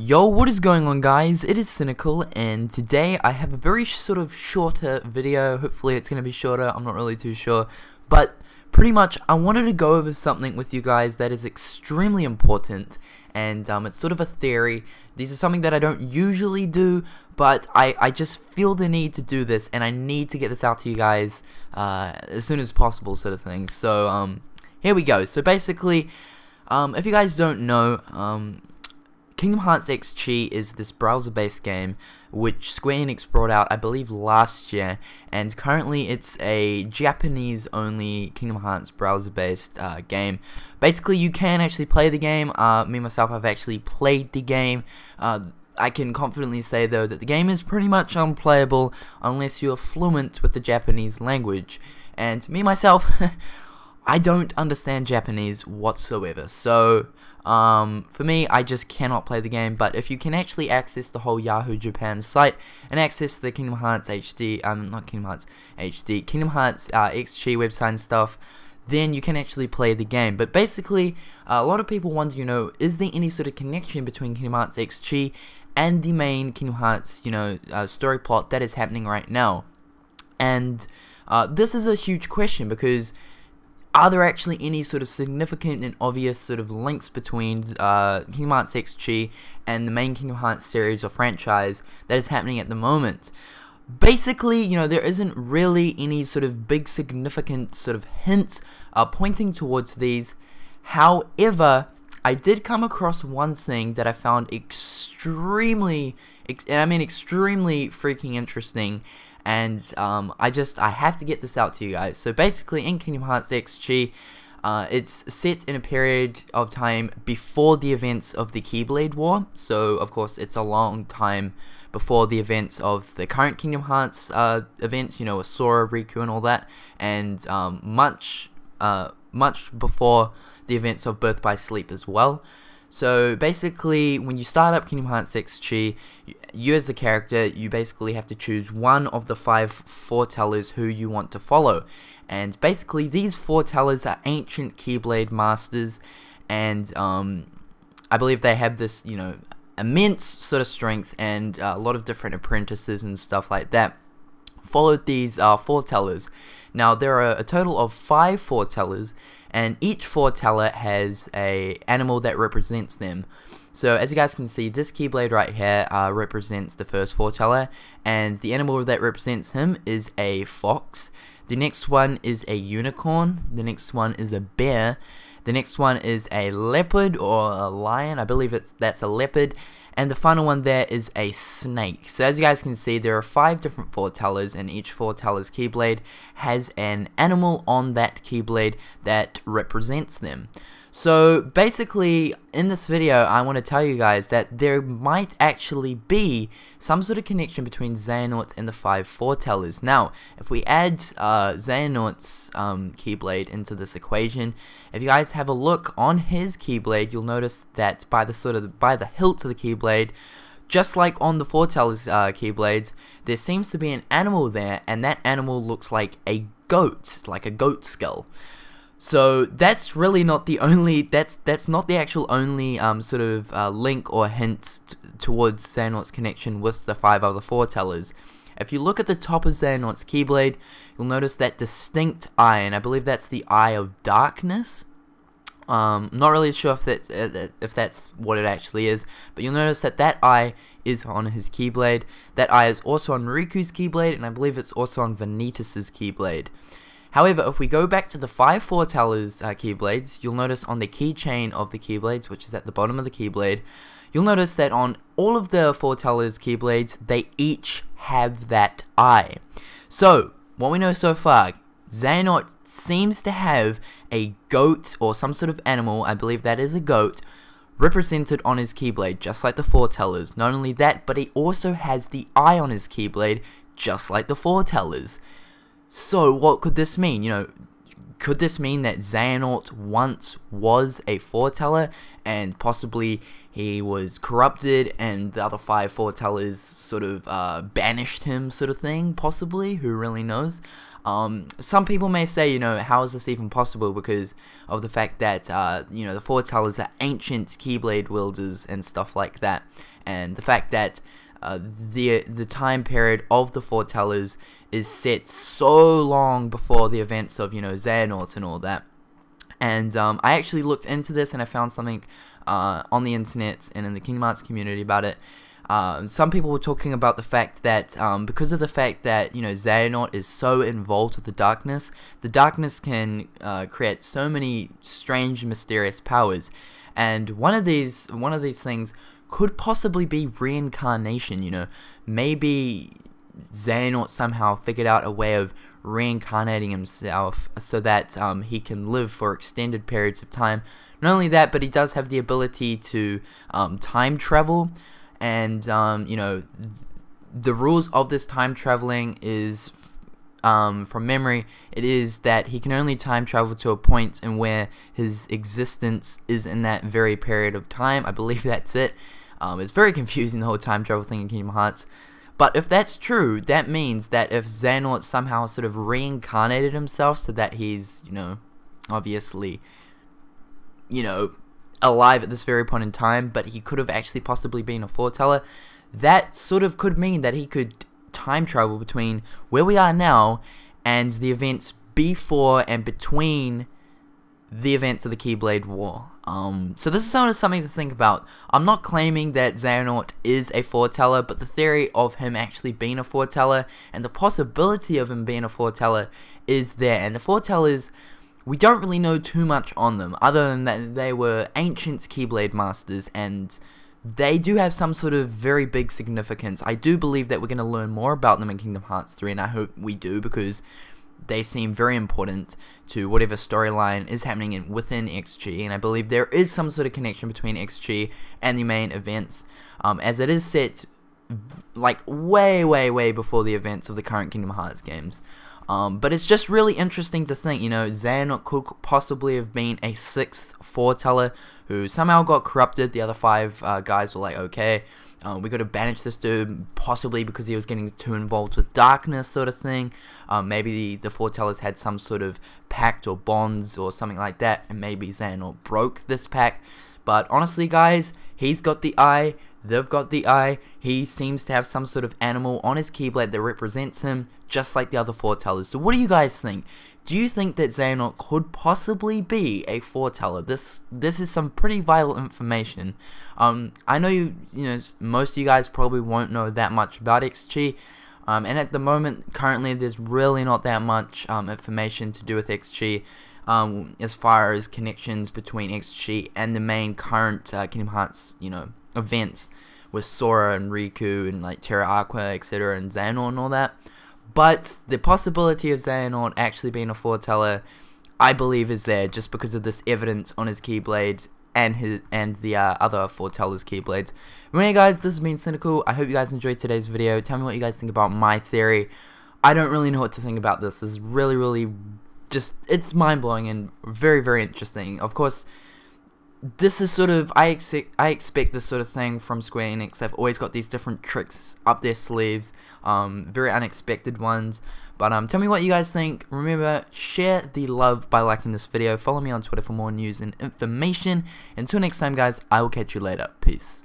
Yo, what is going on, guys? It is Cynnnical, and today I have a very sort of shorter video. Hopefully it's going to be shorter, I'm not really too sure, but pretty much I wanted to go over something with you guys that is extremely important, and it's sort of a theory. These are something that I don't usually do, but I just feel the need to do this, and I need to get this out to you guys as soon as possible, sort of thing. So here we go. So basically, if you guys don't know, Kingdom Hearts XG is this browser-based game which Square Enix brought out, I believe, last year, and currently it's a Japanese-only Kingdom Hearts browser-based game. Basically, you can actually play the game. Me myself, I've actually played the game. I can confidently say, though, that the game is pretty much unplayable unless you're fluent with the Japanese language. And me myself, I don't understand Japanese whatsoever, so for me, I just cannot play the game. But if you can actually access the whole Yahoo Japan site and access the Kingdom Hearts HD, not Kingdom Hearts HD, Kingdom Hearts XG website and stuff, then you can actually play the game. But basically, a lot of people wonder, is there any sort of connection between Kingdom Hearts XG and the main Kingdom Hearts, story plot that is happening right now? And this is a huge question, because are there actually any sort of significant and obvious sort of links between Kingdom Hearts XG and the main Kingdom Hearts series or franchise that is happening at the moment? Basically, there isn't really any sort of big significant sort of hints pointing towards these. However, I did come across one thing that I found extremely freaking interesting. And I have to get this out to you guys. So basically, in Kingdom Hearts XG, it's set in a period of time before the events of the Keyblade War. So of course, it's a long time before the events of the current Kingdom Hearts events. With Sora, Riku, and all that, and much before the events of Birth by Sleep as well. So basically, when you start up Kingdom Hearts XG, you as the character, you basically have to choose one of the 5 Foretellers who you want to follow. And basically, these Foretellers are ancient Keyblade masters, and I believe they have this, immense sort of strength, and a lot of different apprentices and stuff like that followed these Foretellers. Now, there are a total of 5 Foretellers, and each Foreteller has a animal that represents them. So as you guys can see, this Keyblade right here represents the first Foreteller, and the animal that represents him is a fox. The next one is a unicorn. The next one is a bear. The next one is a leopard or a lion. I believe that's a leopard. And the final one there is a snake. So as you guys can see, there are 5 different Foretellers, and each Foreteller's Keyblade has an animal on that Keyblade that represents them. So basically, in this video, I want to tell you guys that there might actually be some sort of connection between Xehanort and the 5 Foretellers. Now, if we add Xehanort's Keyblade into this equation, if you guys have a look on his Keyblade, you'll notice that by the hilt of the Keyblade, just like on the Foretellers Keyblades, there seems to be an animal there, and that animal looks like a goat, like a goat skull. So that's really not the only, that's not the actual only sort of link or hint towards Xehanort's connection with the 5 other Foretellers. If you look at the top of Xehanort's Keyblade, you'll notice that distinct eye, and I believe that's the Eye of Darkness. Not really sure if that's what it actually is, but you'll notice that that eye is on his Keyblade. That eye is also on Riku's Keyblade, and I believe it's also on Vanitas' Keyblade. However, if we go back to the 5 Foretellers Keyblades, you'll notice on the keychain of the Keyblades, which is at the bottom of the Keyblade, you'll notice that on all of the Foretellers Keyblades, they each have that eye. So, what we know so far, Xehanort seems to have a goat or some sort of animal, I believe that is a goat, represented on his Keyblade, just like the Foretellers. Not only that, but he also has the eye on his Keyblade, just like the Foretellers. So what could this mean? Could this mean that Xehanort once was a foreteller, and possibly he was corrupted and the other 5 foretellers sort of banished him, sort of thing? Possibly, who really knows? Some people may say, you know, how is this even possible, because of the fact that, you know, the foretellers are ancient Keyblade wielders and stuff like that, and the fact that the time period of the foretellers is set so long before the events of, you know, Xehanort and all that. And I actually looked into this, and I found something on the internet and in the Kingdom Hearts community about it. Some people were talking about the fact that because of the fact that, you know, Xehanort is so involved with the darkness can create so many strange, mysterious powers, and one of these things could possibly be reincarnation. You know, maybe Xehanort somehow figured out a way of reincarnating himself so that he can live for extended periods of time. Not only that, but he does have the ability to time travel, and you know, the rules of this time traveling is, from memory, it is that he can only time travel to a point in where his existence is in that very period of time. I believe that's it. It's very confusing, the whole time travel thing in Kingdom Hearts. But if that's true, that means that if Xehanort somehow sort of reincarnated himself so that he's, you know, obviously, you know, alive at this very point in time, but he could have actually possibly been a foreteller, that sort of could mean that he could time travel between where we are now and the events before and between the events of the Keyblade War. So this is sort of something to think about. I'm not claiming that Xehanort is a foreteller, but the theory of him actually being a foreteller and the possibility of him being a foreteller is there. And the foretellers, we don't really know too much on them, other than that they were ancient Keyblade masters, and they do have some sort of very big significance. I do believe that we're going to learn more about them in Kingdom Hearts 3, and I hope we do, because they seem very important to whatever storyline is happening within XG, and I believe there is some sort of connection between XG and the main events, as it is set like way before the events of the current Kingdom Hearts games. But it's just really interesting to think, you know, Xehanort could possibly have been a 6th foreteller who somehow got corrupted. The other 5 guys were like, okay, we got to banish this dude, possibly because he was getting too involved with darkness, sort of thing. Maybe the foretellers had some sort of pact or bonds or something like that, and maybe Xehanort broke this pact. But honestly, guys, he's got the eye, they've got the eye. He seems to have some sort of animal on his Keyblade that represents him, just like the other foretellers. So what do you guys think? Do you think that Xehanort could possibly be a foreteller? This is some pretty vital information. I know you know, most of you guys probably won't know that much about XG, and at the moment, currently, there's really not that much information to do with XG. As far as connections between XG and the main current Kingdom Hearts, you know, events with Sora and Riku and like Terra Aqua, etc., and Xehanort and all that. But the possibility of Xehanort actually being a foreteller, I believe, is there just because of this evidence on his Keyblade and the other foretellers' Keyblades. Anyway, guys, this has been Cynnnical. I hope you guys enjoyed today's video. Tell me what you guys think about my theory. I don't really know what to think about this. This is really just, it's mind-blowing and very interesting. Of course, this is sort of, I expect this sort of thing from Square Enix. They've always got these different tricks up their sleeves, very unexpected ones. But tell me what you guys think. Remember, share the love by liking this video. Follow me on Twitter for more news and information. Until next time, guys, I will catch you later. Peace.